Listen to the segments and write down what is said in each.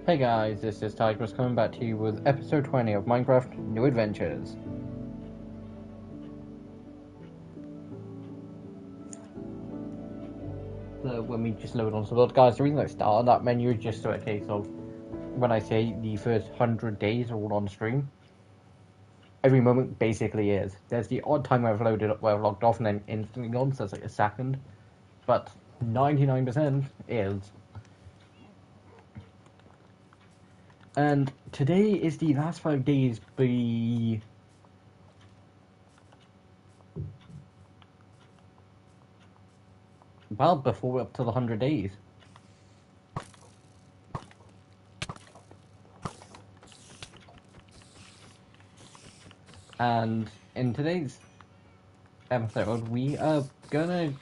Hey guys, this is Tigers coming back to you with episode 20 of Minecraft New Adventures. So when we just load onto the world, guys, the reason I started that menu is just so a case of when I say the first 100 days are all on stream, every moment basically is. There's the odd time where I've loaded up where I've logged off and then instantly gone, so it's like a second, but 99% is. And today is the last 5 days before we're up to the 100 days. And in today's episode, we are gonna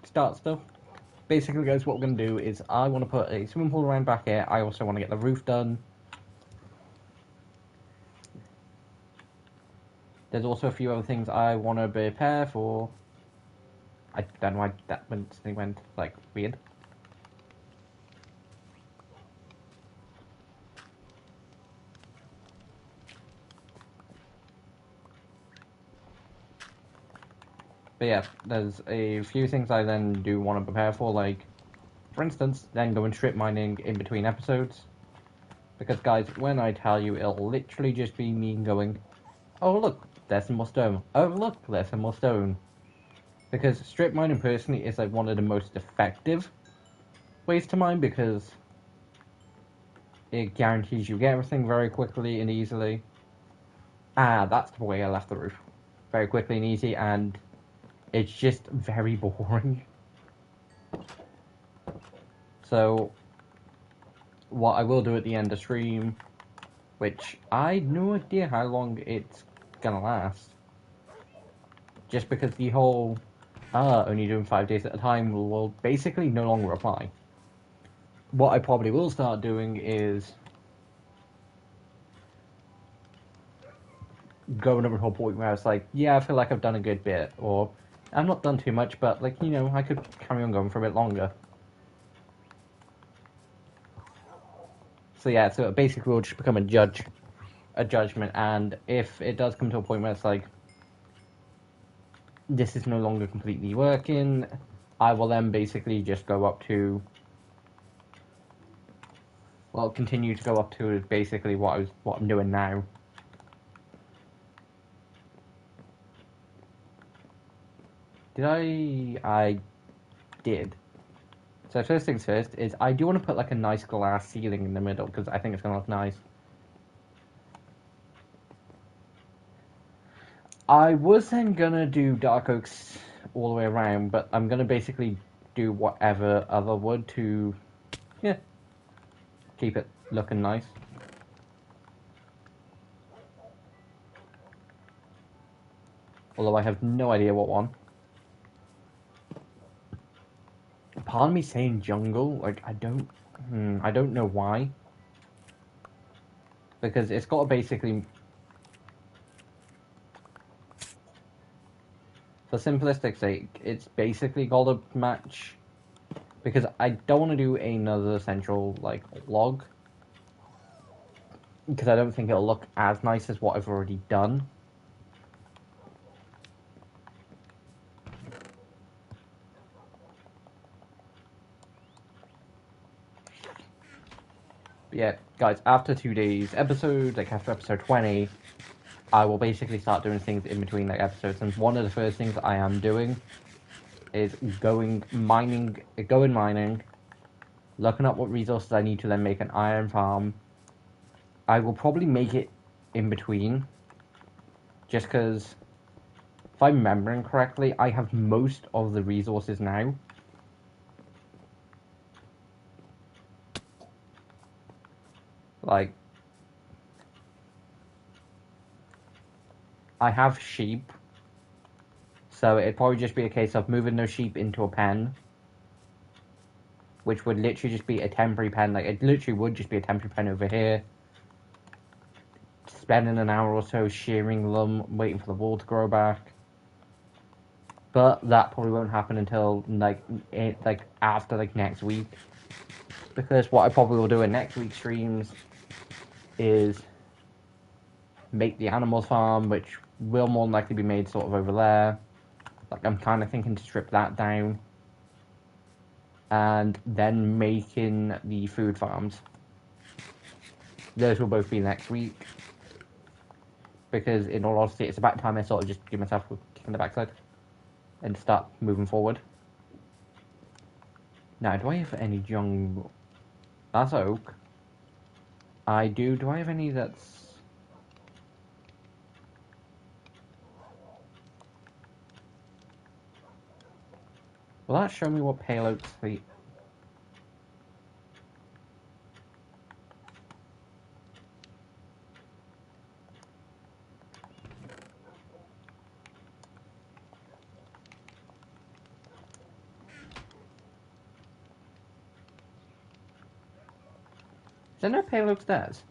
start stuff. Basically, guys, what we're gonna do is I want to put a swimming pool around back here. I also want to get the roof done. There's also a few other things I want to prepare for. I don't know why that went like weird. But yeah, there's a few things I then do want to prepare for, like, for instance, then going strip mining in between episodes. Because, guys, when I tell you, it'll literally just be me going, oh, look, there's some more stone. Oh, look, there's some more stone. Because strip mining, personally, is, like, one of the most effective ways to mine, because it guarantees you get everything very quickly and easily. That's the way I left the roof. Very quickly and easy, and it's just very boring. So, what I will do at the end of stream, which I no idea how long it's gonna last, just because the whole only doing 5 days at a time will basically no longer apply. What I probably will start doing is going over to a point where it's like, yeah, I feel like I've done a good bit, or I've not done too much, but like, I could carry on going for a bit longer. So yeah, so it basically will just become a judgment, and if it does come to a point where it's like, this is no longer completely working, I will then basically just go up to, well, continue to go up to basically what I'm doing now. Did I did. So first things first is I do want to put like a nice glass ceiling in the middle because I think it's gonna look nice. I was then gonna do dark oaks all the way around, but I'm gonna basically do whatever other wood to, yeah, keep it looking nice. Although I have no idea what one. Part of me saying jungle, like I don't know why. Because it's got to basically, for simplistic sake, it's basically got to match. Because I don't want to do another central like log, because I don't think it'll look as nice as what I've already done. But yeah, guys, after 2 days episode, like after episode 20, I will basically start doing things in between like episodes. And one of the first things I am doing is going mining, looking up what resources I need to then make an iron farm. I will probably make it in between, just because, if I'm remembering correctly, I have most of the resources now. Like, I have sheep, so it'd probably just be a case of moving those sheep into a pen, which would literally just be a temporary pen. Like, it literally would just be a temporary pen over here. Spending an hour or so shearing them, waiting for the wool to grow back. But that probably won't happen until like after like next week, because what I probably will do in next week's streams is make the animal farm, which will more than likely be made sort of over there. Like I'm kind of thinking to strip that down, and then making the food farms. Those will both be next week, because in all honesty, it's about time I sort of just give myself a kick in the backside and start moving forward. Now, do I have any young... That's oak. I do. Do I have any that's... Will that show me what pale oaks the... Is there no pale oak stairs?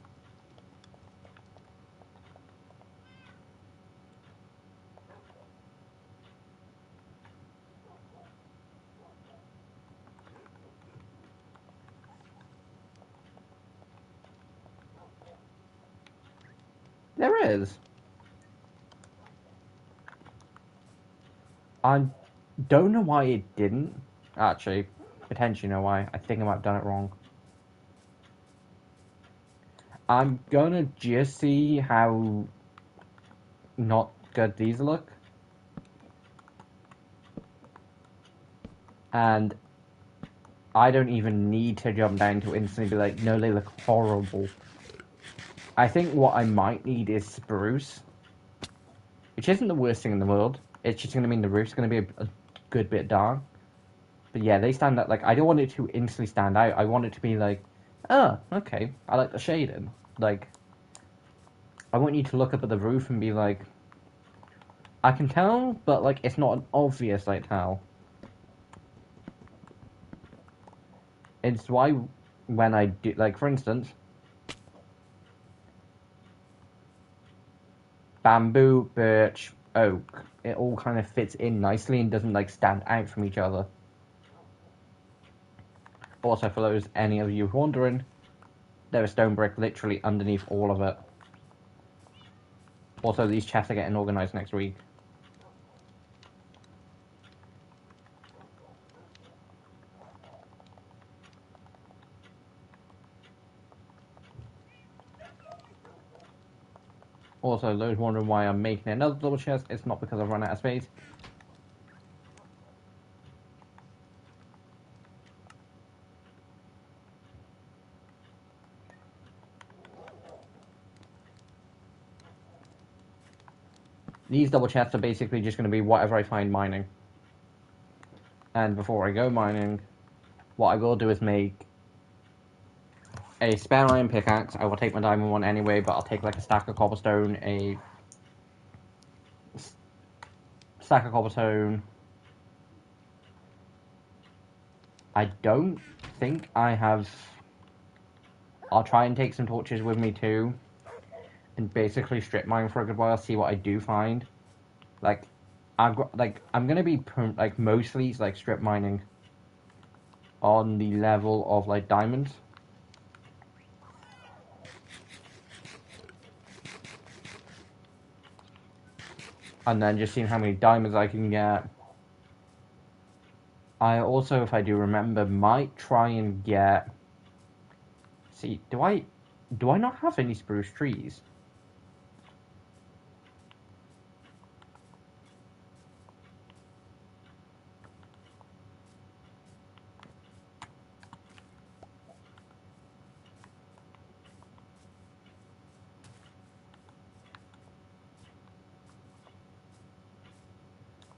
There is. I don't know why it didn't. Actually, potentially know why. I think I might have done it wrong. I'm gonna just see how not good these look. And I don't even need to jump down to instantly be like, no, they look horrible. I think what I might need is spruce, which isn't the worst thing in the world. It's just going to mean the roof's going to be a good bit dark. But yeah, they stand out. Like, I don't want it to instantly stand out. I want it to be like, oh, okay, I like the shading. Like, I want you to look up at the roof and be like, I can tell, but like, it's not an obvious like tell. It's why when I do, like, for instance, bamboo, birch, oak, it all kind of fits in nicely and doesn't like stand out from each other. Also, for those any of you wondering, there's stone brick literally underneath all of it. Also, these chests are getting organised next week. Also, those wondering why I'm making another double chest, it's not because I've run out of space. These double chests are basically just going to be whatever I find mining. And before I go mining, what I will do is make a spare iron pickaxe. I will take my diamond one anyway, but I'll take like a stack of cobblestone, a stack of cobblestone. I don't think I have... I'll try and take some torches with me too, and basically strip mine for a good while, see what I do find. Like, I'm gonna be like mostly like strip mining on the level of like diamonds. And then just seeing how many diamonds I can get. I also, if I do remember, might try and get... See, do I not have any spruce trees?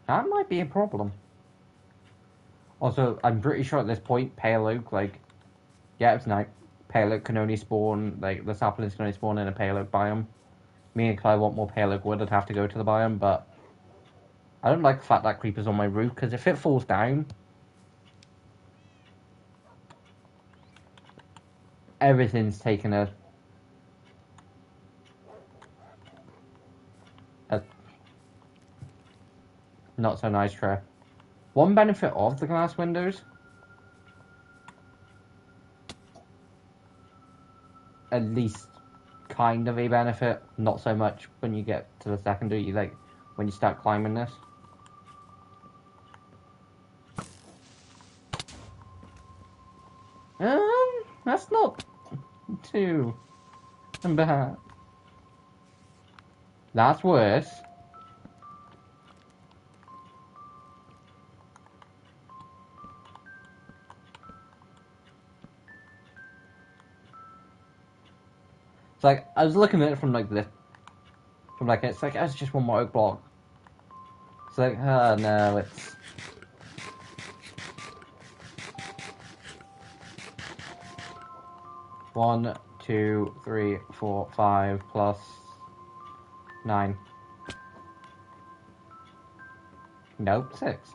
That might be a problem. Also, I'm pretty sure at this point, pale oak, like, yeah, it's night. Pale oak can only spawn, like, the saplings can only spawn in a pale oak biome. Me and Clive want more pale oak wood, I'd have to go to the biome, but I don't like the fact that creeper's on my roof, because if it falls down, everything's taken a Not so nice trip. One benefit of the glass windows, at least kind of a benefit, not so much when you get to the secondary, like when you start climbing this. That's not too bad. That's worse. It's like, I was looking at it from like this, from like, it's like, it's just one more oak block. It's like, oh no, it's... One, two, three, four, 5 plus 9. Nope, 6.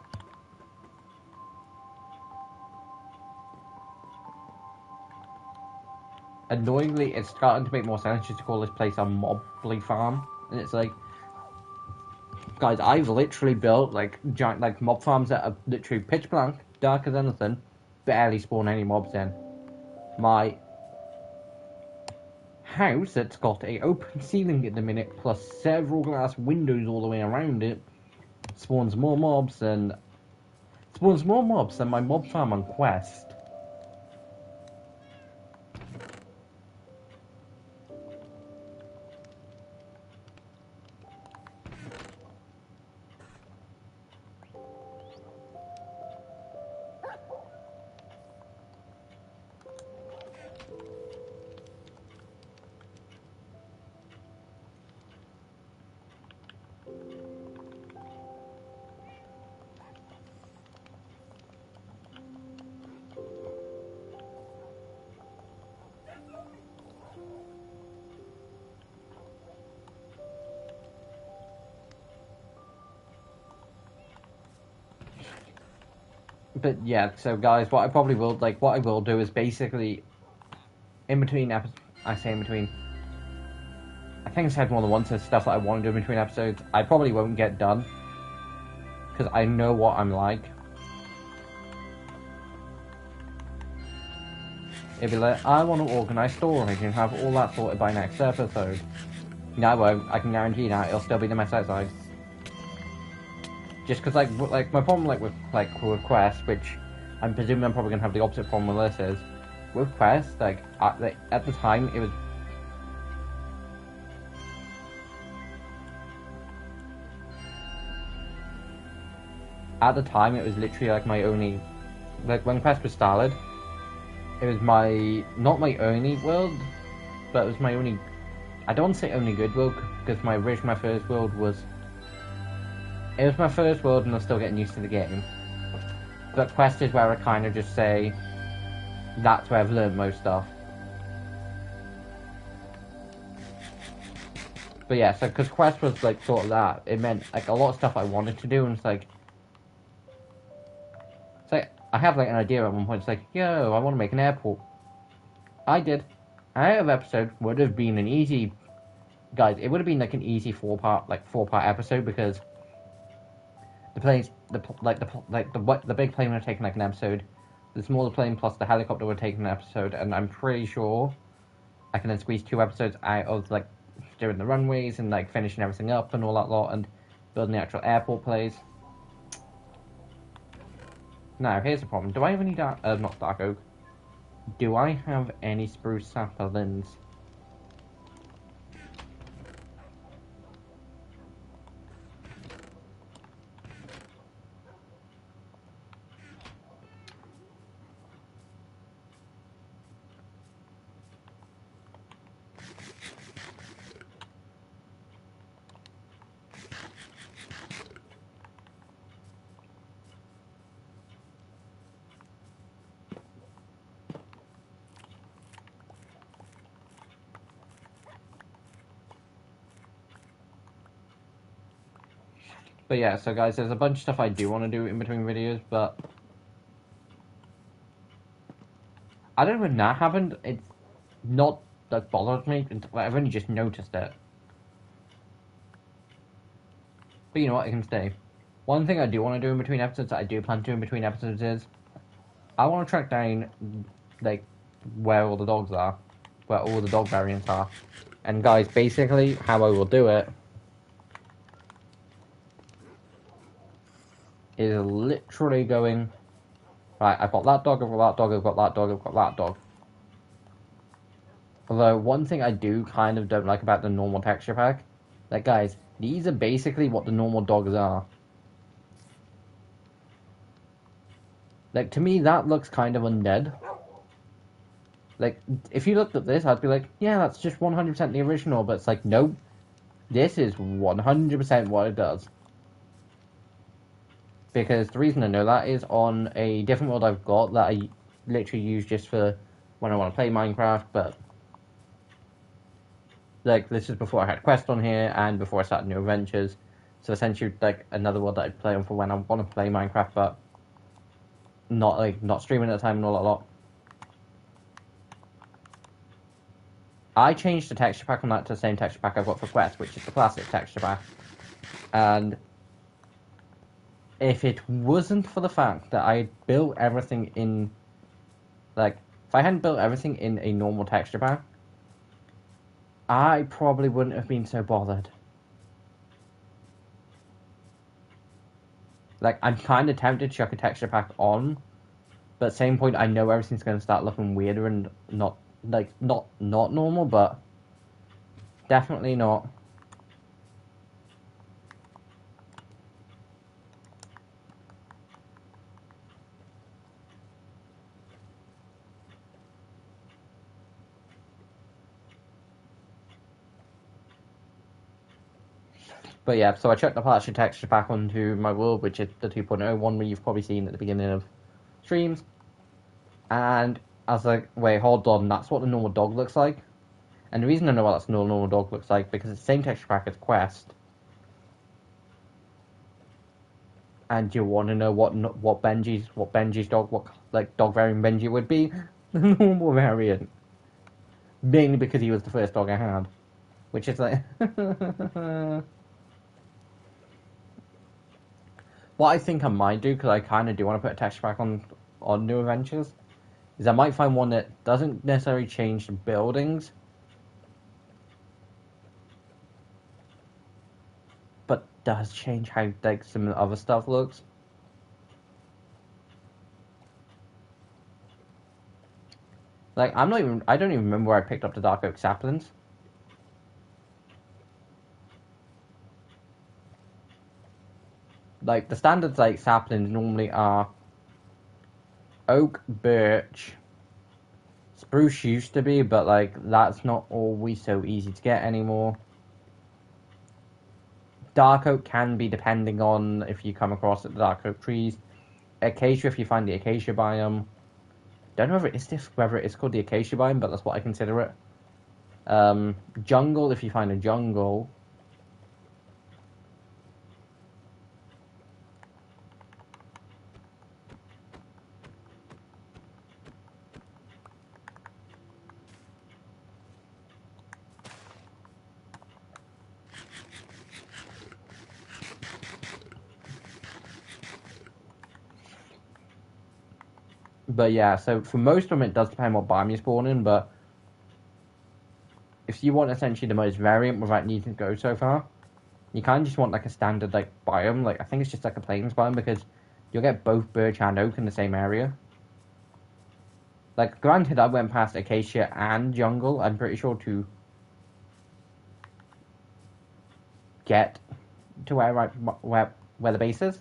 Annoyingly, it's starting to make more sense just to call this place a Mobley Farm. And it's like, guys, I've literally built like giant like mob farms that are literally pitch black, dark as anything, barely spawn any mobs in. My house that's got a open ceiling at the minute, plus several glass windows all the way around it, spawns more mobs than my mob farm on Quest. But yeah, so guys, what I will do is basically, in between episodes, I say in between, I think I said more than once, there's stuff that I want to do in between episodes, I probably won't get done, because I know what I'm like. It'd be like, I want to organise storage and have all that sorted by next episode. No, I won't, I can guarantee that, it'll still be the mess outside. Just because, like my problem, with Quest, which I'm presuming I'm probably gonna have the opposite problem with this is, with Quest, at the time it was. At the time, it was literally like my only, like when Quest was started, it was not my only world, but it was my only. I don't want to say only good world because my first world was. It was my first world and I'm still getting used to the game. But Quest is where I kind of just say, that's where I've learned most stuff. But yeah, so because Quest was like sort of that, it meant like a lot of stuff I wanted to do and it's like I have like an idea at one point, it's like, yo, I want to make an airport. I did. Out of episode would have been an easy, guys, it would have been like an easy four-part episode because the planes, the big plane would have taken like an episode, the smaller plane plus the helicopter would have taken an episode, and I'm pretty sure I can then squeeze 2 episodes out of like doing the runways and like finishing everything up and all that lot and building the actual airport place. Now here's the problem: do I have any not dark oak? Do I have any spruce saplings? But yeah, so guys, there's a bunch of stuff I do want to do in between videos, but I don't know when that happened. It's not that bothered me. I've only just noticed it. But you know what? I can stay. One thing I do want to do in between episodes, that I do plan to do in between episodes, is I want to track down, like, where all the dogs are, where all the dog variants are. And guys, basically, how I will do it is literally going, right, I've got that dog, I've got that dog, I've got that dog, I've got that dog. Although, one thing I do kind of don't like about the normal texture pack, like, guys, these are basically what the normal dogs are. Like, to me, that looks kind of undead. Like, if you looked at this, I'd be like, yeah, that's just 100% the original, but it's like, nope, this is 100% what it does. Because the reason I know that is on a different world I've got that I literally use just for when I want to play Minecraft, but like, this is before I had Quest on here and before I started New Adventures. So essentially, like, another world that I'd play on for when I want to play Minecraft, but not streaming at the time and all that lot. I changed the texture pack on that to the same texture pack I've got for Quest, which is the classic texture pack. And if it wasn't for the fact that I built everything in, like, if I hadn't built everything in a normal texture pack, I probably wouldn't have been so bothered. Like, I'm kind of tempted to chuck a texture pack on, but at the same point, I know everything's going to start looking weirder and not normal, but definitely not. But yeah, so I chucked the partial texture pack onto my world, which is the 2.0 one where you've probably seen at the beginning of streams. And I was like, wait, hold on, that's what the normal dog looks like? And the reason I know what that's normal dog looks like, because it's the same texture pack as Quest. And you want to know what Benji's dog, what like dog variant Benji would be? The normal variant. Mainly because he was the first dog I had. Which is like... What I think I might do, because I kind of do want to put a texture pack on New Adventures, is I might find one that doesn't necessarily change the buildings, but does change how like some of the other stuff looks. Like, I don't even remember where I picked up the dark oak saplings. Like, the standards like saplings normally are oak, birch, spruce used to be, but like that's not always so easy to get anymore. Dark oak can be, depending on if you come across the dark oak trees. Acacia, if you find the acacia biome. Don't know whether it is called the acacia biome, but that's what I consider it. Jungle, if you find a jungle. But yeah, so for most of them it does depend what biome you spawn in, but if you want essentially the most variant without needing to go so far, you kind of just want like a standard like biome. Like, I think it's just like a plains biome, because you'll get both birch and oak in the same area. Like, granted, I went past acacia and jungle, I'm pretty sure, to get to where the base is.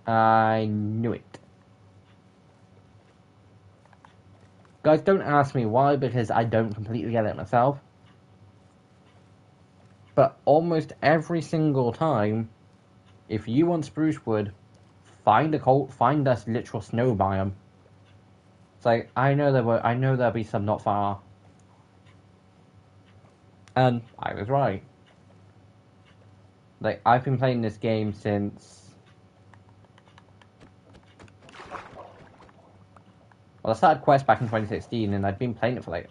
I knew it. Guys, don't ask me why, because I don't completely get it myself. But almost every single time, if you want spruce wood, find us literal snow biome. It's like, I know there'll be some not far. And I was right. Like, I've been playing this game since Well, I started Quest back in 2016, and I'd been playing it for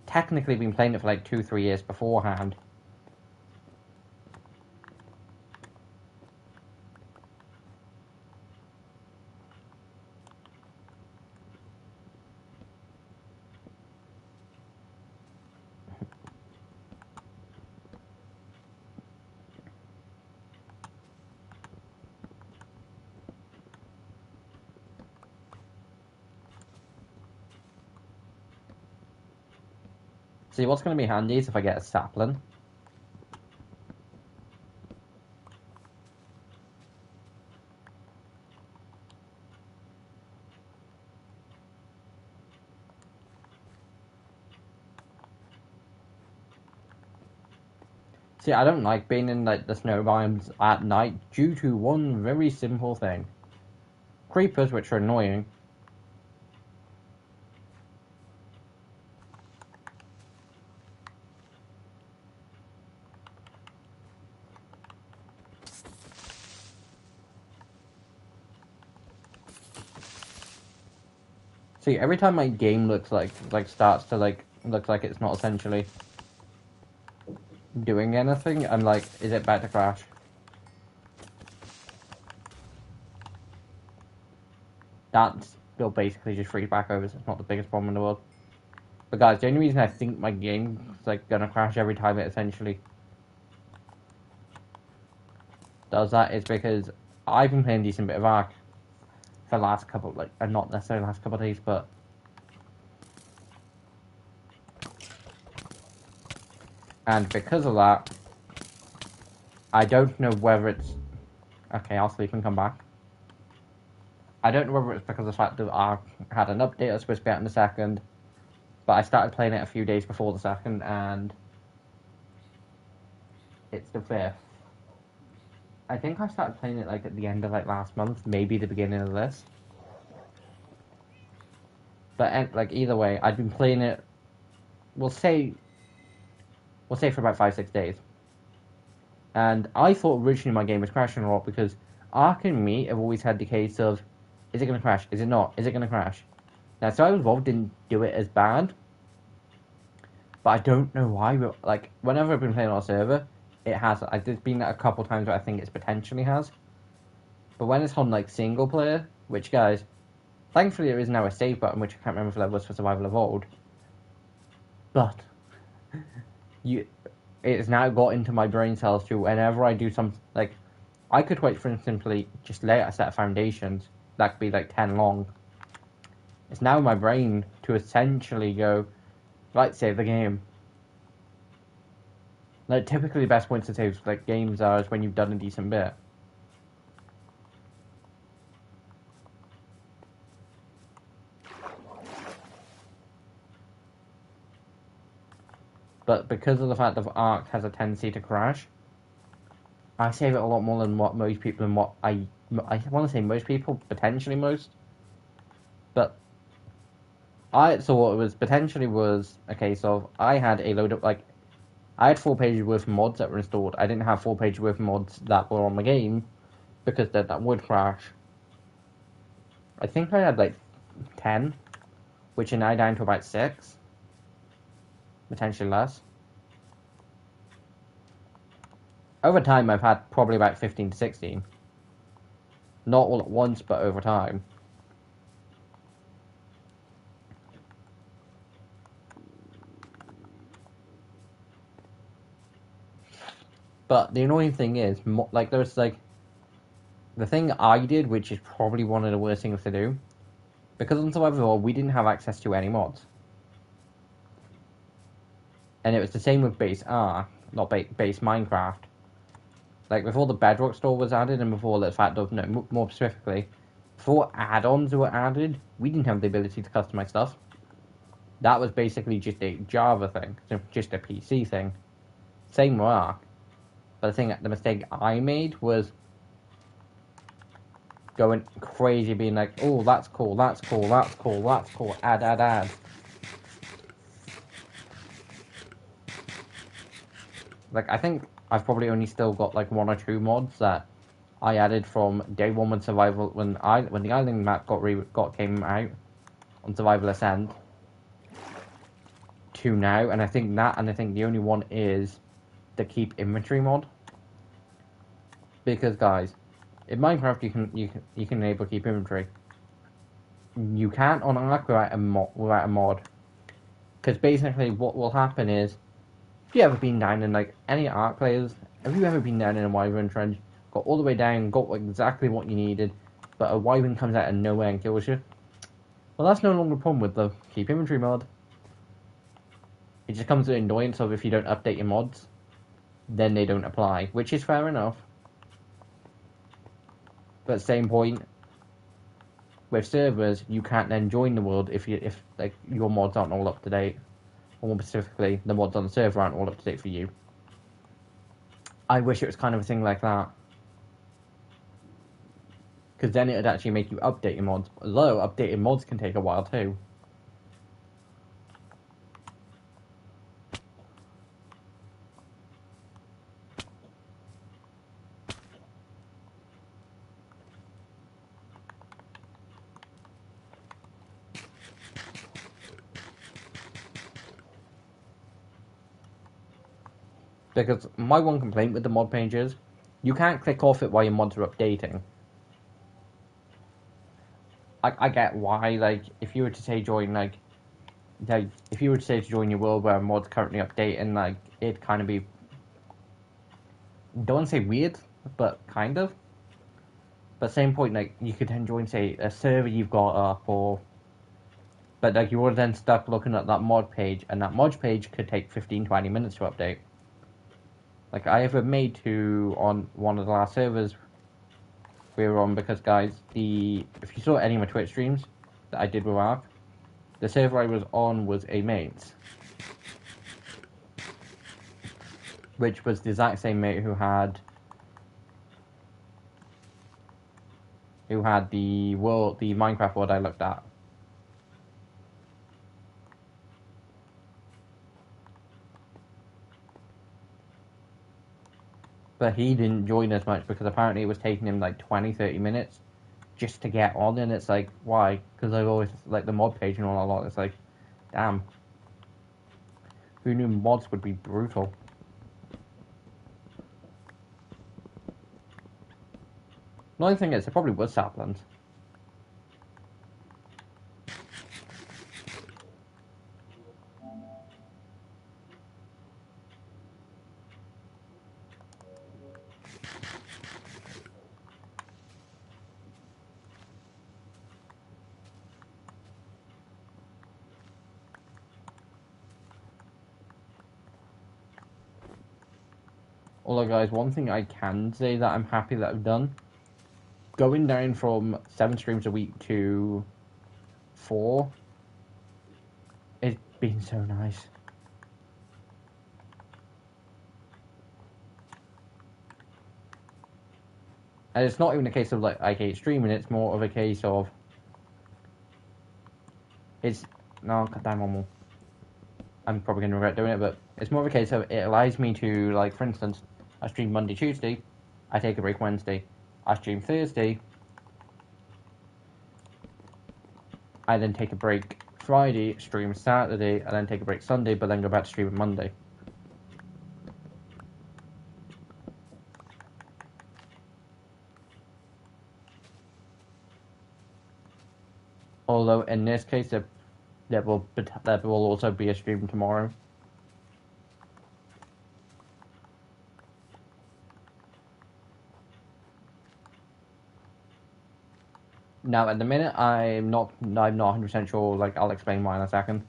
technically been playing it for like 2-3 years beforehand. See, what's going to be handy is if I get a sapling. See, I don't like being in like the snow biomes at night due to one very simple thing. Creepers, which are annoying. See, every time my game looks starts to looks like it's not essentially doing anything, I'm like, is it about to crash? That's still basically just free back overs. It's not the biggest problem in the world. But guys, the only reason I think my game's like gonna crash every time it essentially does that is because I've been playing a decent bit of Ark for the last couple, not necessarily the last couple of days, but and because of that, I don't know whether it's okay. I'll sleep and come back. I don't know whether it's because of the fact that Ark had an update I was supposed to be out in the second, but I started playing it a few days before the second, and it's the 5th. I think I started playing it like at the end of like last month, maybe the beginning of this. But like either way, I'd been playing it. We'll say for about 5-6 days. And I thought originally my game was crashing a lot because Ark and me have always had the case of, is it going to crash? Is it not? Is it going to crash? Now, So I Was Evolved didn't do it as bad. But I don't know why. But, like, whenever I've been playing on a server, it has. There's been a couple times where I think it potentially has. But when it's on, like, single player, which, guys, thankfully there is now a save button, which I can't remember if that was for Survival Evolved. But it's now got into my brain cells to whenever I do something, like, I could quite simply just lay out a set of foundations that could be like 10 long. It's now in my brain to essentially go, right, save the game. Like, typically the best points to save like games are is when you've done a decent bit. But because of the fact that Ark has a tendency to crash, I save it a lot more than what most people, and what I want to say most people, potentially most. But I thought it was potentially was a case of I had a load of I had 4 pages worth of mods that were installed. I didn't have 4 pages worth of mods that were on the game because that would crash. I think I had like 10, which are now down to about 6, potentially less. Over time, I've had probably about 15 to 16. Not all at once, but over time. But the annoying thing is, there's the thing I did, which is probably one of the worst things to do, because on Survival Evolved, we didn't have access to any mods. And it was the same with base base Minecraft. Like, before the Bedrock store was added, and before the fact of, no, more specifically, before add-ons were added, we didn't have the ability to customize stuff. That was basically just a Java thing, just a PC thing. Same with Ark. But the mistake I made was going crazy, being like, oh, that's cool, that's cool, that's cool, that's cool, add. Like, I think I've probably only still got like 1 or 2 mods that I added from day one when survival when the island map came out on Survival Ascent to now, and I think the only one is the keep inventory mod. Because guys, in Minecraft you can enable keep inventory. You can't on Ark without a mod. Because basically what will happen is, if you ever been down in like any Ark players, have you ever been down in a wyvern trench, got all the way down, got exactly what you needed, but a wyvern comes out of nowhere and kills you? Well, that's no longer a problem with the keep inventory mod. It just comes with the annoyance of if you don't update your mods, then they don't apply, which is fair enough. But same point, with servers, you can't then join the world if like your mods aren't all up to date, or more specifically, the mods on the server aren't all up to date for you. I wish it was kind of a thing like that, because then it'd actually make you update your mods. Although updating mods can take a while too. Because my one complaint with the mod page is, you can't click off it while your mods are updating. I get why, like, if you were to say join, if you were to say to join your world where a mod's currently updating, like, it'd kind of be, don't want to say weird, but kind of. But same point, like, you could then join, say, a server you've got up, but, like, you were then stuck looking at that mod page, and that mod page could take 15-20 minutes to update. Like, I have made on one of the last servers we were on, because, guys, if you saw any of my Twitch streams that I did with Ark, the server I was on was a mates, which was the exact same mate who had the Minecraft world I looked at. But he didn't join as much because apparently it was taking him like 20-30 minutes just to get on, and it's like, why? Because I've always like the mod page and all a lot. It's like, damn, who knew mods would be brutal? The only thing is, it probably was saplings. Although, guys, one thing I can say that I'm happy that I've done, going down from 7 streams a week to 4, it's been so nice. And it's not even a case of like I hate streaming, it's more of a case of no, damn, one more. I'm probably going to regret doing it, but it's more of a case of it allows me to, like, for instance, I stream Monday, Tuesday, I take a break Wednesday, I stream Thursday, I then take a break Friday, stream Saturday, and then take a break Sunday, but then go back to stream Monday. Although in this case, there will also be a stream tomorrow. Now, at the minute, I'm not 100% sure. Like, I'll explain why in a second.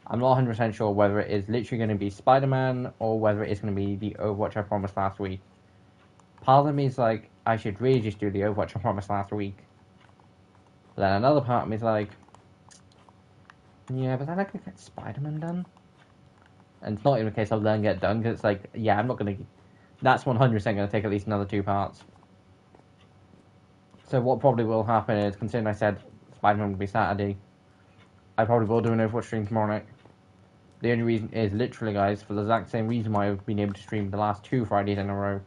I'm not 100% sure whether it is literally going to be Spider-Man or whether it's going to be the Overwatch I promised last week. Part of me is like, I should really just do the Overwatch I promised last week. But then another part of me is like, yeah, but then I could get Spider-Man done. And it's not even a case of letting it done, because it's like, yeah, I'm not going to... That's 100% going to take at least another 2 parts. So what probably will happen is, considering I said Spider-Man will be Saturday, I probably will do an Overwatch stream tomorrow night. The only reason is, literally, guys, for the exact same reason why I've been able to stream the last 2 Fridays in a row.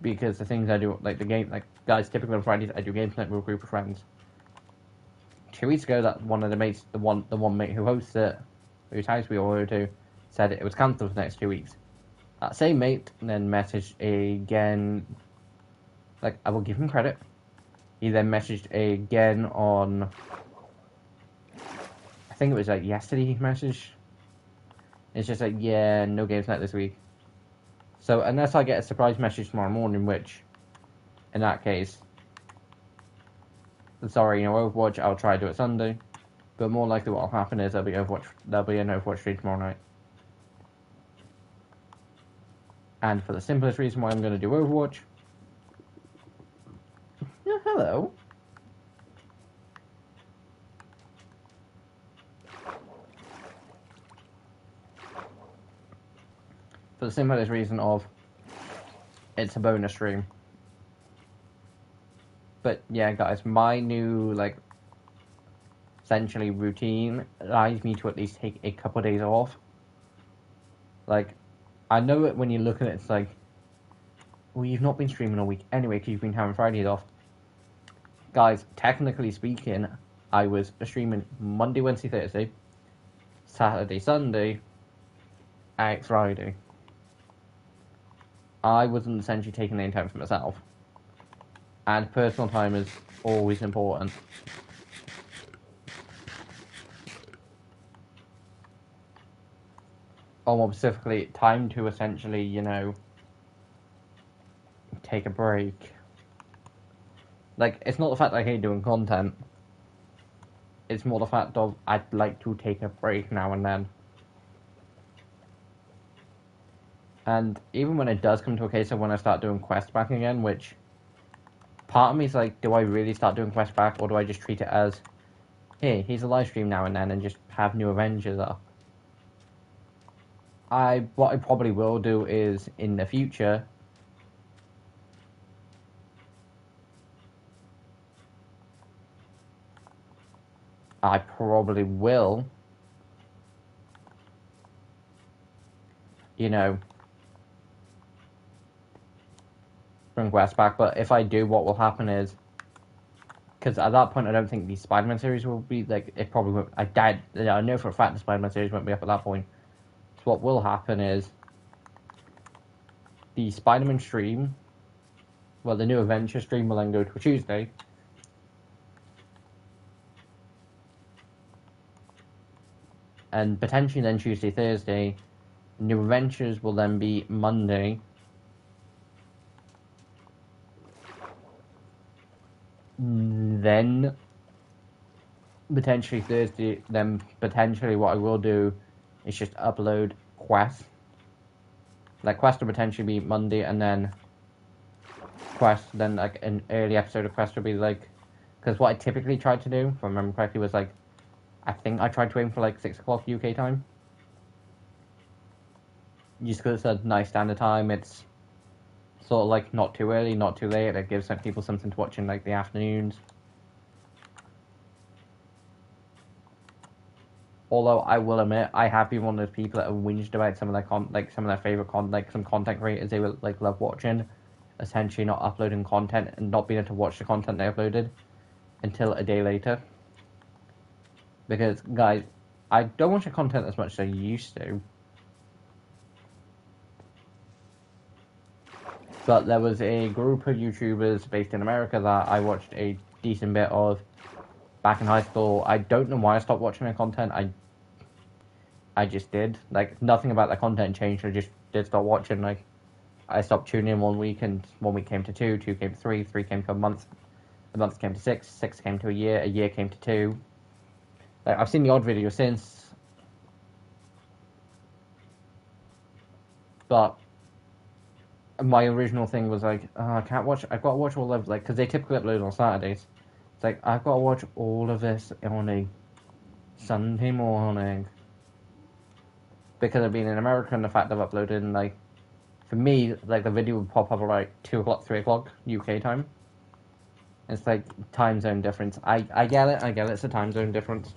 because the things I do, like the game, like guys, typically on Fridays I do games night with a group of friends. 2 weeks ago, that one of the mates, the one mate who hosts it, whose house we all go to, said it was cancelled for the next 2 weeks. That same mate then messaged again, like, I will give him credit. He then messaged again on, I think it was like yesterday he messaged. It's just like, yeah, no games night this week. So unless I get a surprise message tomorrow morning, which, in that case, sorry, Overwatch, I'll try to do it Sunday. But more likely what will happen is there'll be an Overwatch stream tomorrow night. And for the simplest reason why I'm going to do Overwatch... Yeah, hello. For the simplest reason of... it's a bonus stream. But yeah, guys, my new, like, essentially routine allows me to at least take a couple of days off. Like, I know it when you look at it, it's like, well, you've not been streaming all week anyway because you've been having Fridays off. Guys, technically speaking, I was streaming Monday, Wednesday, Thursday, Saturday, Sunday, and Friday. I wasn't essentially taking any time for myself. And personal time is always important. Or more specifically, time to essentially, you know, take a break. Like, it's not the fact that I hate doing content. It's more the fact of I'd like to take a break now and then. And even when it does come to a case of when I start doing quest back again, which part of me is like, do I really start doing quest back, or do I just treat it as, hey, here's a live stream now and then, and just have new Avengers up? What I probably will do is, in the future, I probably will, you know, bring Quest back. But if I do, what will happen is, because at that point I don't think the Spider-Man series will be, like, it probably won't, I know for a fact the Spider-Man series won't be up at that point. So what will happen is, the Spider-Man stream, well, the new Adventure stream will then go to a Tuesday. And potentially then Tuesday, Thursday. New Adventures will then be Monday. Then potentially Thursday. Then potentially what I will do is just upload Quest. Like, Quest will potentially be Monday, and then Quest, then like an early episode of Quest will be like, because what I typically tried to do, if I remember correctly, was like, I think I tried to aim for like 6 o'clock UK time. Just because it's a nice standard time, it's sort of like not too early, not too late. It gives people something to watch in like the afternoons. Although I will admit, I have been one of those people that have whinged about some of their some of their favorite some content creators they will like love watching, essentially not uploading content and not being able to watch the content they uploaded until a day later. Because, guys, I don't watch the content as much as I used to. But there was a group of YouTubers based in America that I watched a decent bit of back in high school. I don't know why I stopped watching their content. I just did. Like, nothing about their content changed. I just did stop watching. Like, I stopped tuning in 1 week, and 1 week came to 2, 2 came to 3, 3 came to a month came to 6, 6 came to a year came to 2. Like, I've seen the odd video since, but my original thing was like, I can't watch, I've got to watch all of, like, because they typically upload on Saturdays. It's like, I've got to watch all of this on a Sunday morning. Because I've been in America and the fact I've uploaded, like, for me, like, the video would pop up at like 2 o'clock, 3 o'clock UK time. It's like time zone difference. I get it, it's a time zone difference.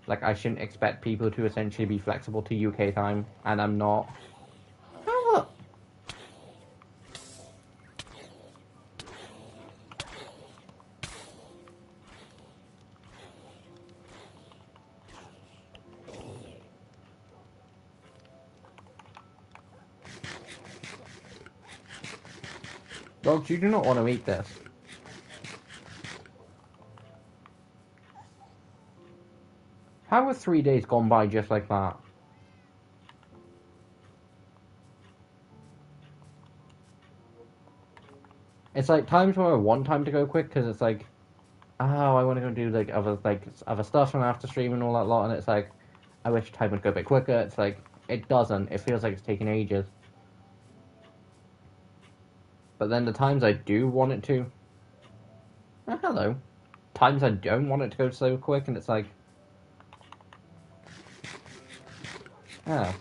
Like, I shouldn't expect people to essentially be flexible to UK time, and I'm not. Oh, look. Dogs, you do not want to eat this. How have 3 days gone by just like that? It's like times where I want time to go quick, because it's like, oh, I want to go do like other stuff and after stream and all that lot, and it's like, I wish time would go a bit quicker. It's like, it doesn't. It feels like it's taking ages. But then the times I do want it to, oh, hello. Times I don't want it to go so quick, and it's like, oh.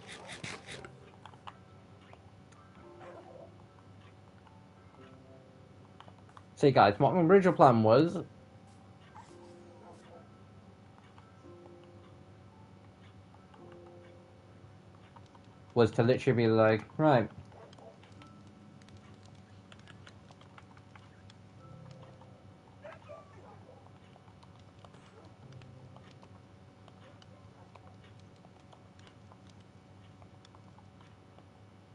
See, guys, what my original plan was to literally be like, right,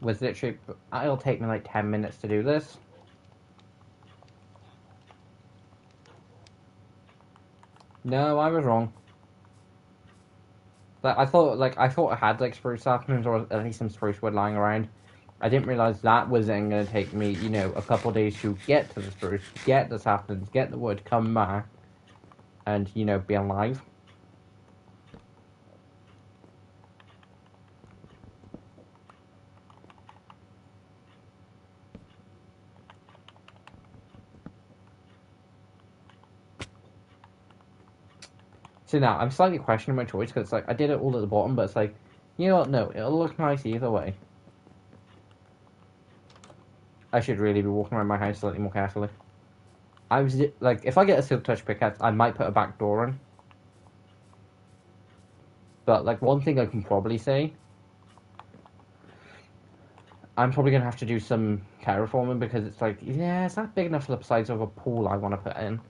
was literally, it'll take me like 10 minutes to do this. No, I was wrong. I thought I had like spruce saplings or at least some spruce wood lying around. I didn't realize that was then going to take me, a couple of days to get to the spruce, get the saplings, get the wood, come back, and be alive. So now I'm slightly questioning my choice because it's like I did it all at the bottom, but it's like, you know what? No, it'll look nice either way. I should really be walking around my house slightly more carefully. I was like, if I get a silk touch pickaxe, I might put a back door in. But like one thing I can probably say, I'm probably gonna have to do some terraforming because it's like, yeah, it's not big enough for the size of a pool I want to put in.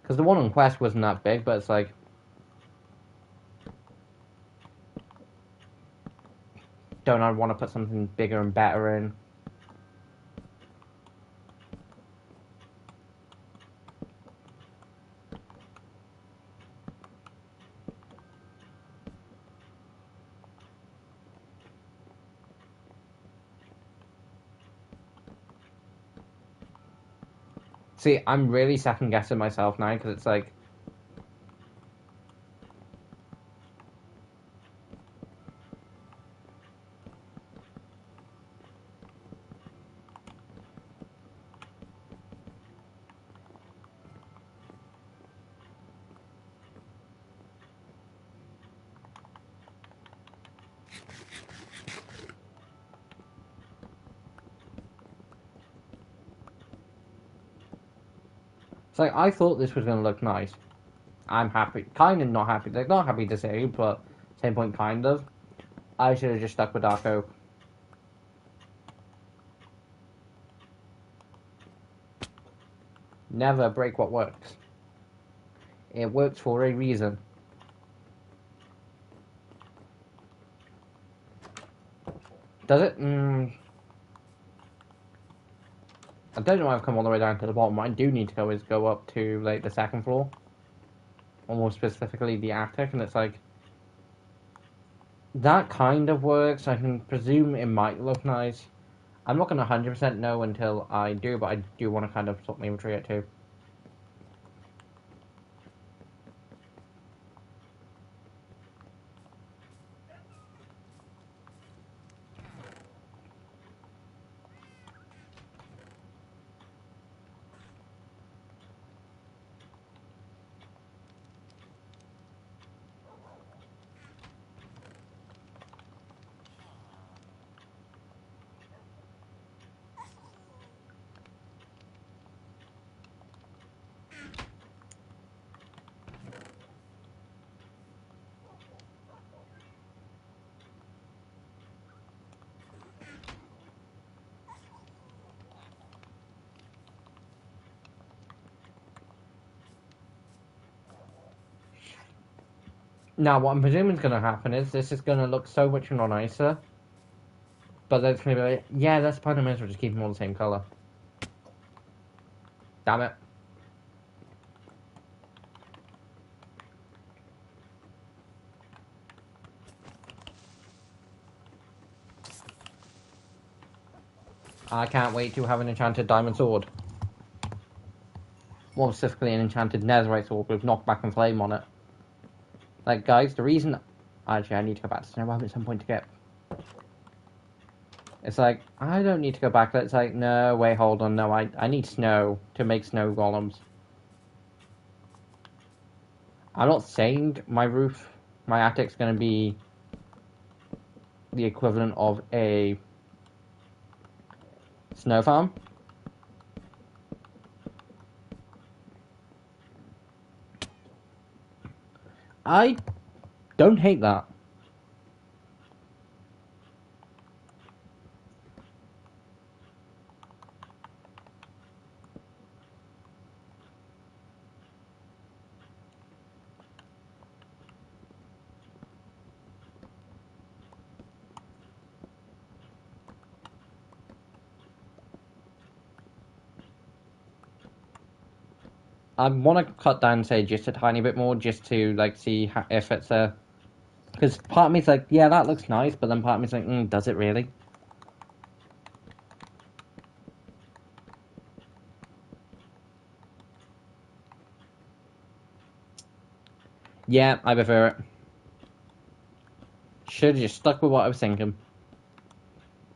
Because the one on Quest wasn't that big, but it's like, don't I want to put something bigger and better in? See, I'm really second guessing myself now because it's like, I thought this was gonna look nice. I'm happy, kind of not happy. Like not happy to say, but same point, kind of. I should have just stuck with dark oak. Never break what works. It works for a reason. Does it? I don't know why I've come all the way down to the bottom. What I do need to go up to like the second floor, or more specifically the attic, and it's like that kind of works. I can presume it might look nice. I'm not gonna 100% know until I do, but I do want to kind of sort my inventory out too. Now, what I'm presuming is going to happen is this is going to look so much more nicer, but then it's going to be like, yeah, that's fine, I might as well just keep them all the same colour. Damn it. I can't wait to have an enchanted diamond sword. More specifically, an enchanted netherite sword with knockback and flame on it. Like, guys, the reason... Actually, I need to go back to Snow Realm at some point to get... It's like, I don't need to go back. It's like, no, wait, hold on. No, I need snow to make snow golems. I'm not saying my roof, my attic's going to be the equivalent of a snow farm. I don't hate that. I want to cut down, say, just a tiny bit more, just to, like, see if it's a... Because part of me's like, yeah, that looks nice, but then part of me's like, does it really? Yeah, I prefer it. Should have just stuck with what I was thinking.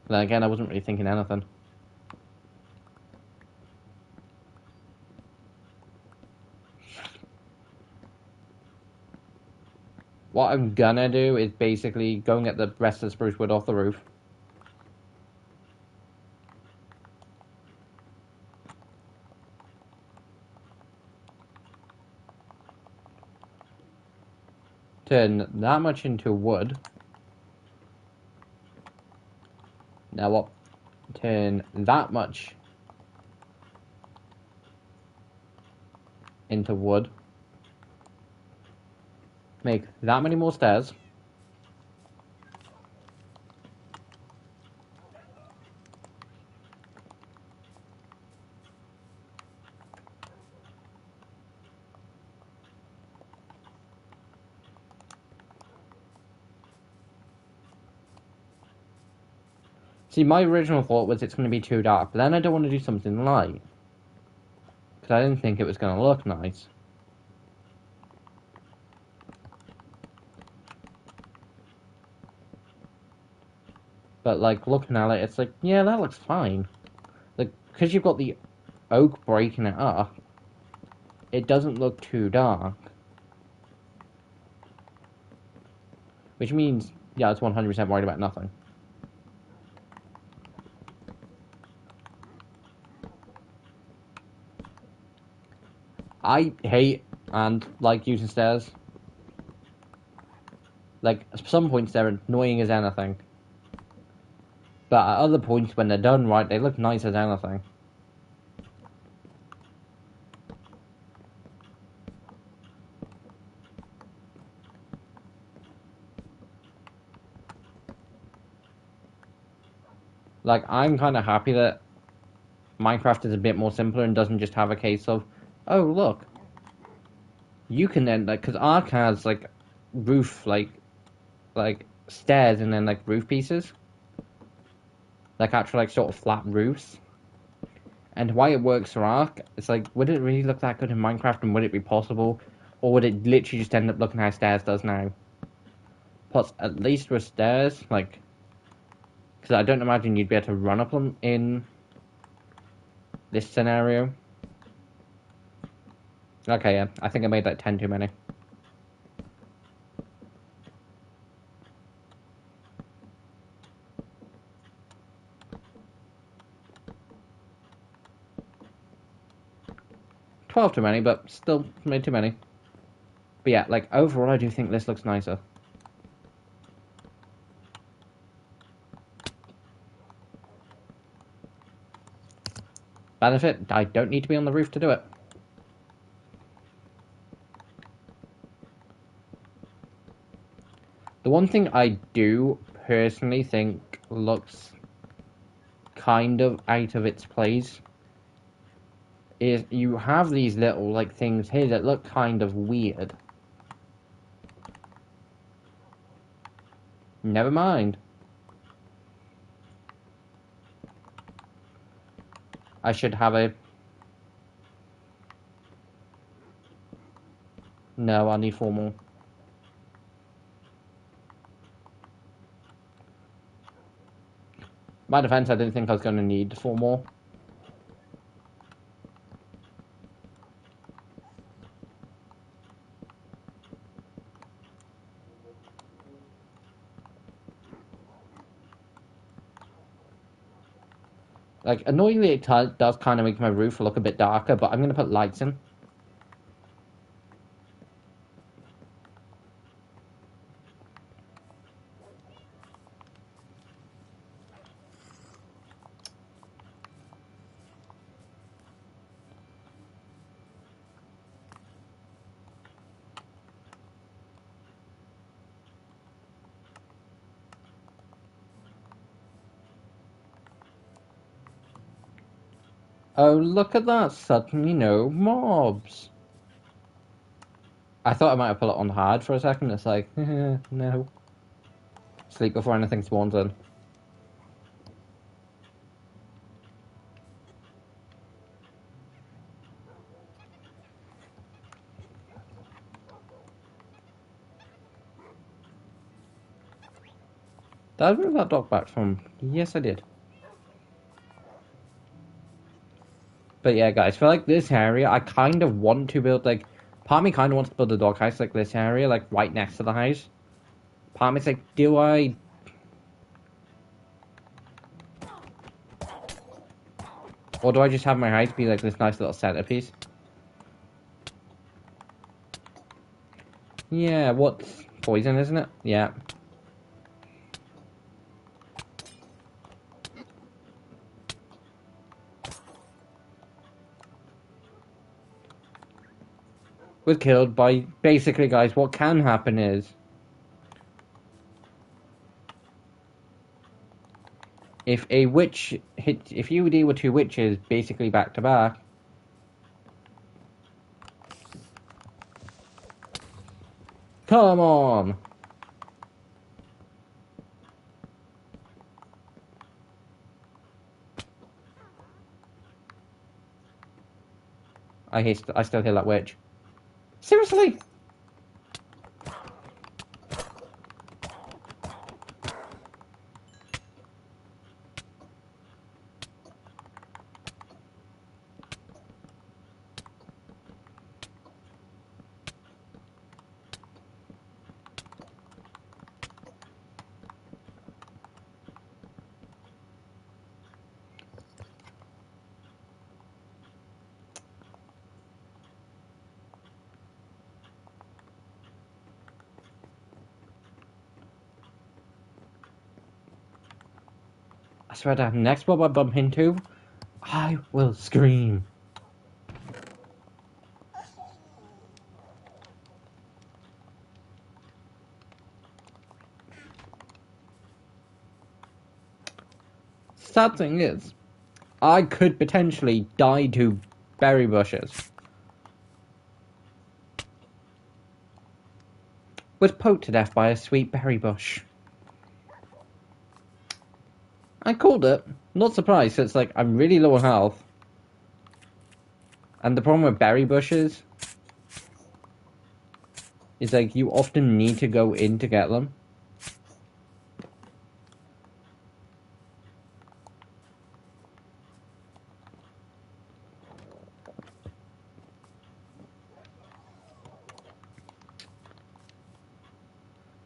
Then again, I wasn't really thinking anything. What I'm gonna do is basically go and get the rest of the spruce wood off the roof. Turn that much into wood. Now what? Turn that much into wood. Make that many more stairs. See, my original thought was it's going to be too dark, but then I don't want to do something light. Because I didn't think it was going to look nice. But, like, looking at it, it's like, yeah, that looks fine. Like, because you've got the oak breaking it up, it doesn't look too dark. Which means, yeah, it's 100% worried about nothing. I hate and like using stairs. Like, at some points they're annoying as anything. But at other points, when they're done right, they look nice as anything. Like, I'm kind of happy that Minecraft is a bit more simpler and doesn't just have a case of, oh, look, you can then, like, because Ark has, like, roof, like, stairs and then, like, roof pieces. Like, actual, like, sort of flat roofs. And why it works for Ark, it's like, would it really look that good in Minecraft and would it be possible? Or would it literally just end up looking how stairs does now? Plus, at least with stairs, like, because I don't imagine you'd be able to run up them in this scenario. Okay, yeah, I think I made like 10 too many. $12 too many, but still made too many. But yeah, like, overall, I do think this looks nicer. Benefit, I don't need to be on the roof to do it. The one thing I do personally think looks kind of out of its place is you have these little like things here that look kind of weird. Never mind. I should have a... No, I need 4 more. My defense, I didn't think I was going to need 4 more. Like, annoyingly, it does kind of make my roof look a bit darker, but I'm going to put lights in. Oh, look at that. Suddenly no mobs. I thought I might have put it on hard for a second. It's like, no. Sleep before anything spawns in. Did I move that dog back from... Yes, I did. But yeah, guys, for like this area, I kind of want to build like... Part of me kind of wants to build a doghouse like this area, like right next to the house. Part of me's like, do I... Or do I just have my house be like this nice little centerpiece? Yeah, what's... Poison, isn't it? Yeah. Was killed by... Basically, guys, what can happen is... If a witch hits... If you deal with 2 witches basically back to back... Come on! I still hear that witch. Seriously? I swear to next mob I bump into, I will scream. Sad thing is, I could potentially die to berry bushes. Was poked to death by a sweet berry bush. I called it. Not surprised, so it's like I'm really low on health. And the problem with berry bushes is like you often need to go in to get them.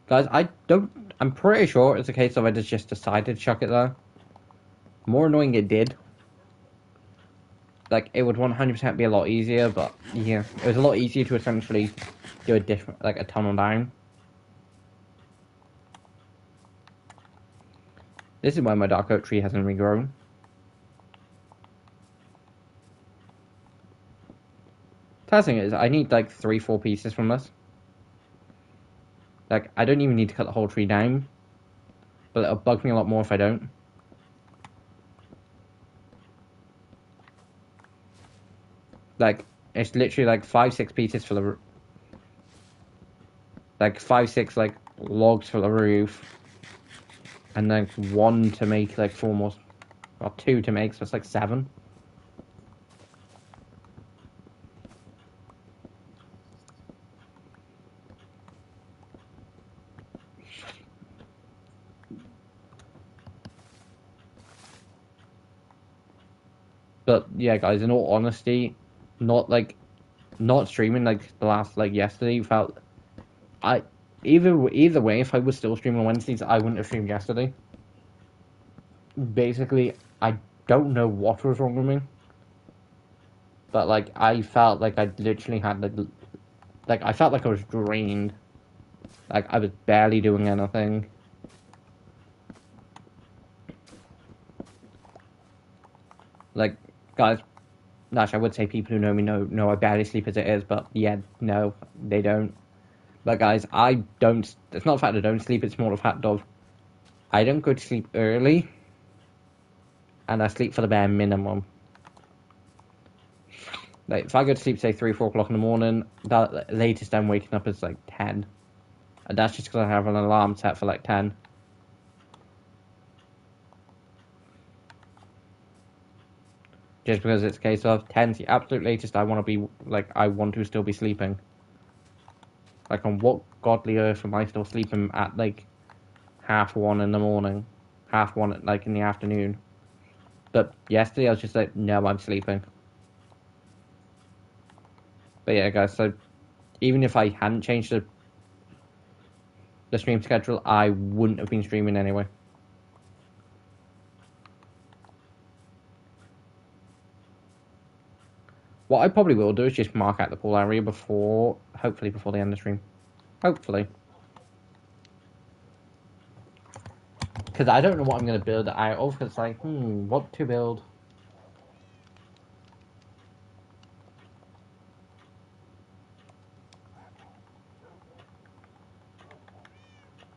Guys, I'm pretty sure it's a case of I just decided to chuck it there. More annoying it did. Like, it would 100% be a lot easier, but yeah. It was a lot easier to essentially do a different, like a tunnel down. This is why my dark oak tree hasn't regrown. Testing is, I need like 3-4 pieces from this. Like, I don't even need to cut the whole tree down, but it'll bug me a lot more if I don't. Like, it's literally like 5-6 pieces for the, like 5-6 like logs for the roof, and then one to make like 4 more, or 2 to make, so it's like 7. But yeah, guys, in all honesty, not streaming like the last like yesterday felt I either way, if I was still streaming on Wednesdays, I wouldn't have streamed yesterday. Basically, I don't know what was wrong with me, but like I felt like I literally had like I felt like I was drained. Like I was barely doing anything. Like, guys, Nash, I would say people who know me know I barely sleep as it is, but yeah, no, they don't. But guys, I don't. It's not the fact I don't sleep. It's more the fact of I don't go to sleep early, and I sleep for the bare minimum. Like if I go to sleep, say 3-4 o'clock in the morning, the latest I'm waking up is like 10, and that's just because I have an alarm set for like 10. Just because it's a case of 10's the absolute latest I want to be, like, I want to still be sleeping. Like, on what godly earth am I still sleeping at, like, 1:30 in the morning? 1:30, like, in the afternoon? But yesterday I was just like, no, I'm sleeping. But yeah, guys, so even if I hadn't changed the stream schedule, I wouldn't have been streaming anyway. What I probably will do is just mark out the pool area hopefully before the end of the stream. Hopefully. Because I don't know what I'm going to build out of, because it's like, what to build?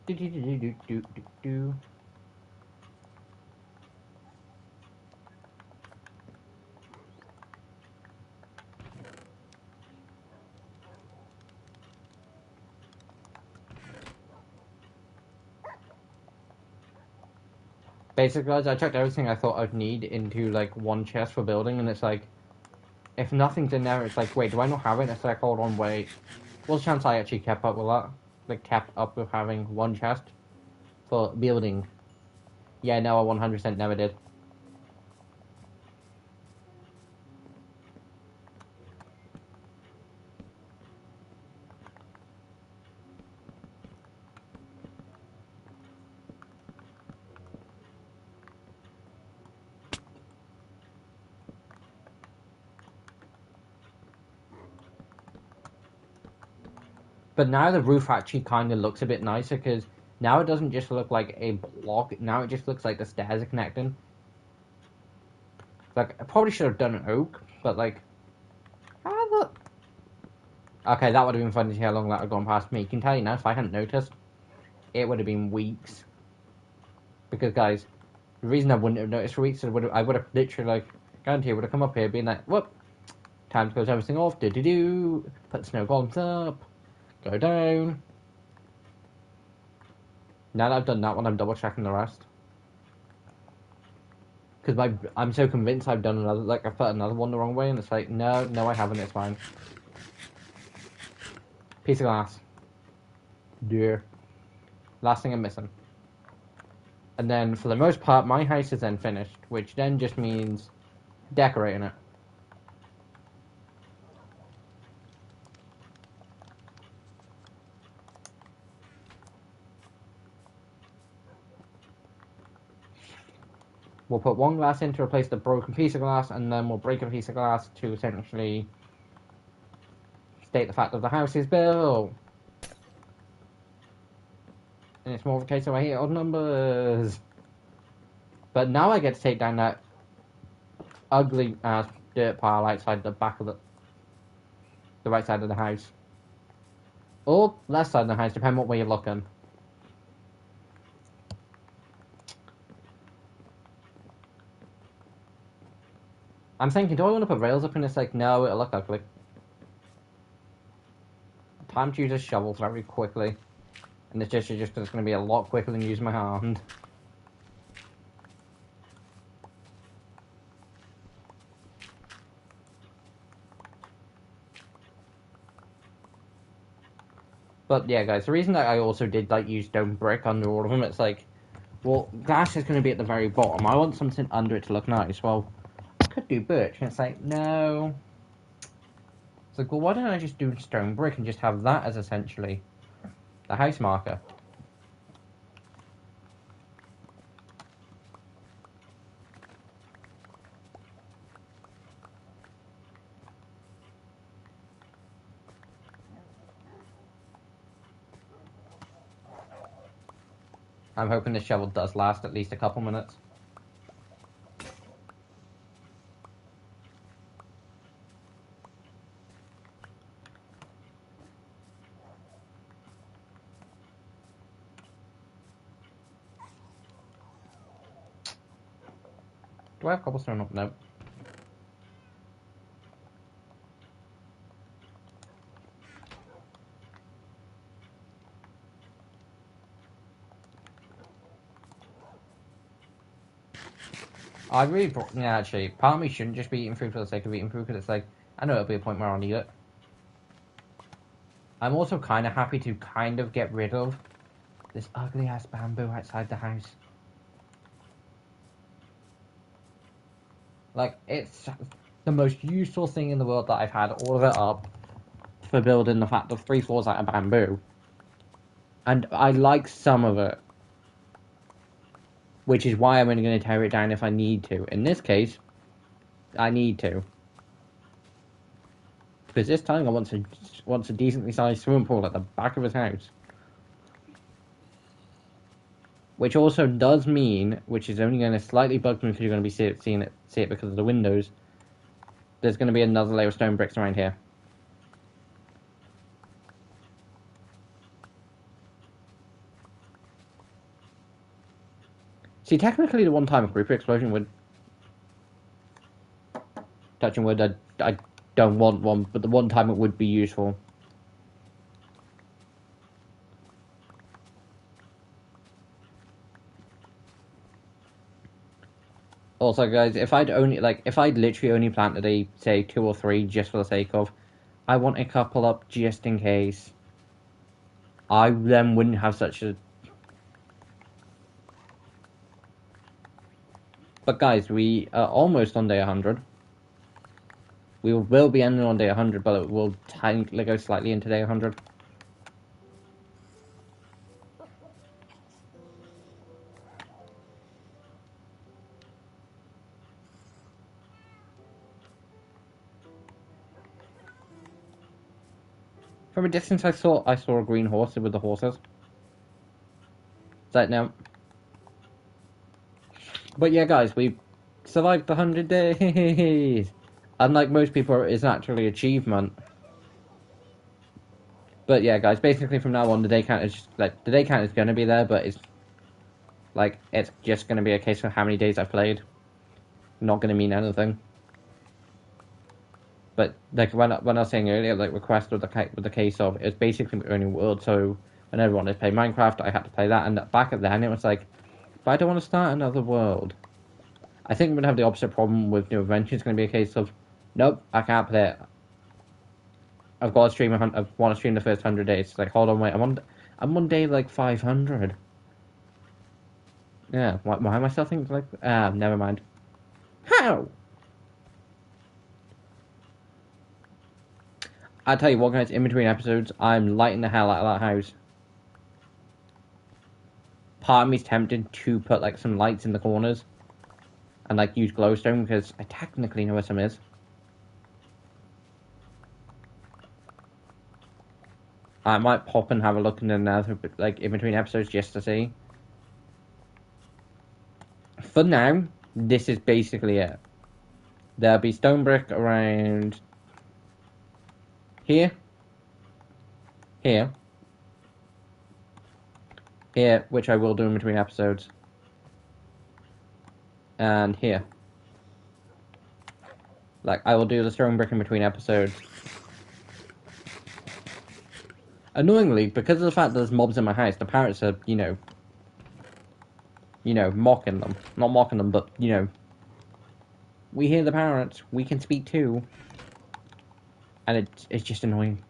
Do. Basically, guys, I checked everything I thought I'd need into, like, one chest for building, and it's like, if nothing's in there, it's like, wait, do I not have it? It's like, hold on, wait. What's the chance I actually kept up with that? Like, kept up with having one chest for building? Yeah, no, I 100% never did. But now the roof actually kind of looks a bit nicer, because now it doesn't just look like a block, now it just looks like the stairs are connecting. Like, I probably should have done an oak, but like, okay, that would have been funny to see how long that had gone past me. Can tell you now, if I hadn't noticed, it would have been weeks. Because, guys, the reason I wouldn't have noticed for weeks is I would have literally, like, guarantee I would have come up here being like, whoop, time to close everything off, do, put snow columns up, go down. Now that I've done that one, I'm double checking the rest. Because I'm so convinced I've done another, like, I've put another one the wrong way, and it's like, no, I haven't, it's fine. Piece of glass. Dear. Last thing I'm missing. And then, for the most part, my house is then finished, which then just means decorating it. We'll put one glass in to replace the broken piece of glass, and then we'll break a piece of glass to essentially state the fact that the house is built. And it's more of a case of I hate odd numbers. But now I get to take down that ugly ass dirt pile outside the back of the right side of the house. Or left side of the house, depending what way you're looking. I'm thinking, do I want to put rails up in this? Like, no, it'll look ugly. Time to use a shovel very quickly. And this gesture just is going to be a lot quicker than using my hand. But yeah, guys, the reason that I also did like use stone brick under all of them, it's like, well, glass is going to be at the very bottom. I want something under it to look nice. Well, I could do birch, and it's like, no. It's like, well, why don't I just do stone brick and just have that as essentially the house marker? I'm hoping this shovel does last at least a couple minutes. Do I have cobblestone up? No. I really, yeah, actually, part of me shouldn't just be eating food for the sake of eating food, because it's like, I know it'll be a point where I'll need it. I'm also kind of happy to kind of get rid of this ugly ass bamboo outside the house. Like, it's the most useful thing in the world that I've had all of it up for building the fact of 3 floors out of bamboo. And I like some of it. Which is why I'm only going to tear it down if I need to. In this case, I need to. Because this time I want a decently sized swimming pool at the back of his house. Which also does mean, which is only going to slightly bug me because you're going to be see it because of the windows, there's going to be another layer of stone bricks around here. See, technically the one time a creeper explosion would... Touching wood, I don't want one, but the one time it would be useful. Also, guys, if I'd literally only planted say 2 or 3 just for the sake of, I want a couple up just in case, I then wouldn't have such a... But guys, we are almost on day 100. We will be ending on day 100, but it will technically go slightly into day 100. From a distance, I saw a green horse with the horses. Is that now? But yeah, guys, we survived the 100 days. Unlike most people, it's actually an achievement. But yeah, guys, basically from now on, the day count is just, like, the day count is going to be there, but it's like it's just going to be a case of how many days I've played. Not going to mean anything. But like when I was saying earlier, like request with the case of it's basically my only world. So when everyone has played Minecraft, I had to play that, and back at then it was like, but I don't want to start another world. I think I'm gonna have the opposite problem with New Adventure. It's gonna be a case of, nope, I can't play it. I've got to stream. I want to stream the first 100 days. It's like, hold on, wait, I'm on day like 500. Yeah, why am I still thinking like? Never mind. How? I tell you what, guys. In between episodes, I'm lighting the hell out of that house. Part of me's tempted to put like some lights in the corners and like use glowstone because I technically know where some is. I might pop and have a look in another, like, in between episodes just to see. For now, this is basically it. There'll be stone brick around here, here, which I will do in between episodes, and here. Like, I will do the stone brick in between episodes. Annoyingly, because of the fact that there's mobs in my house, the parrots are, you know, mocking them. Not mocking them, but, you know, we hear the parrots, we can speak too. And it's just annoying.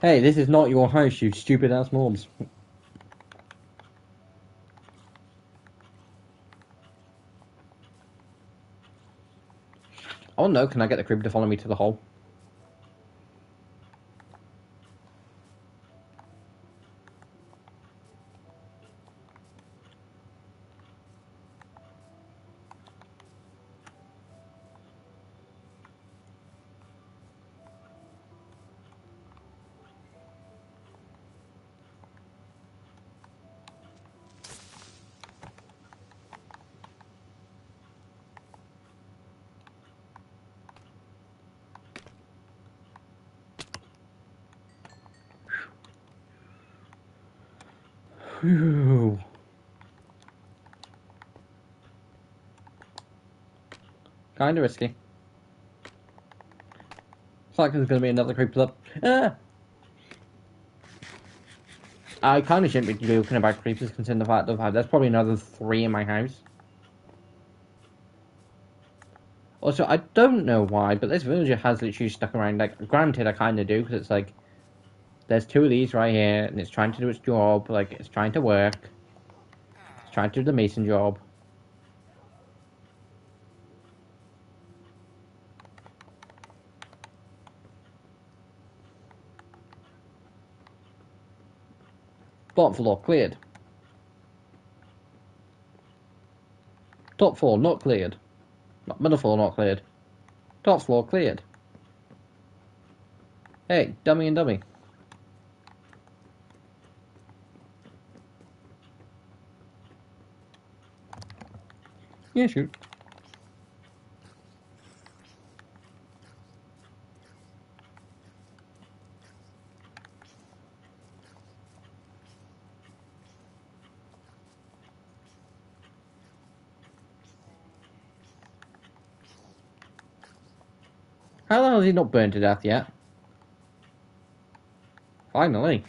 Hey, this is not your house, you stupid ass mobs. Oh no, can I get the crib to follow me to the hole? Whew. Kinda risky. It's like there's gonna be another creeper up. Ah! I kinda shouldn't be looking about creepers considering the fact that there's probably another 3 in my house. Also, I don't know why, but this villager has literally stuck around. Like, granted, I kinda do, because it's like, there's 2 of these right here, and it's trying to do its job, like, it's trying to work. It's trying to do the mason job. Bottom floor cleared. Top floor not cleared. Middle floor not cleared. Top floor cleared. Hey, dummy and dummy. Yeah, shoot. How the hell has he not burned to death yet? Finally.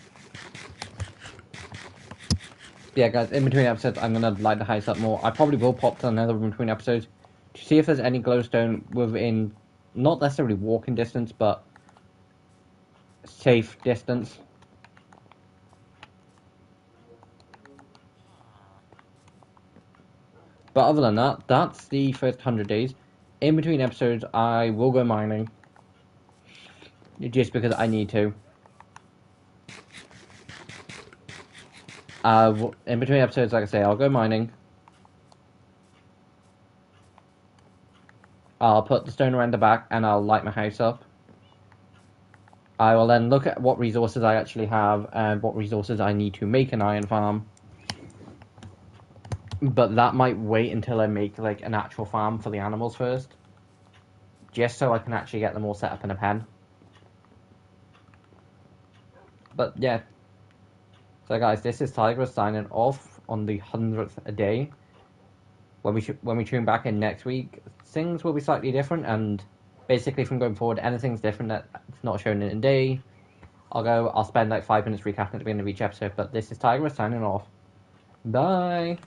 Yeah, guys, in between episodes, I'm gonna light the house up more. I probably will pop to another in between episodes to see if there's any glowstone within, not necessarily walking distance, but safe distance. But other than that, that's the first 100 days. In between episodes, I will go mining. Just because I need to. In between episodes, like I say, I'll go mining. I'll put the stone around the back and I'll light my house up. I will then look at what resources I actually have and what resources I need to make an iron farm. But that might wait until I make like an actual farm for the animals first. Just so I can actually get them all set up in a pen. But yeah. So guys, this is Tigress signing off on the 100th day. When we tune back in next week, things will be slightly different, and basically from going forward, anything's different that's not shown in a day, I'll spend like 5 minutes recapping at the beginning of each episode. But this is Tigress signing off. Bye.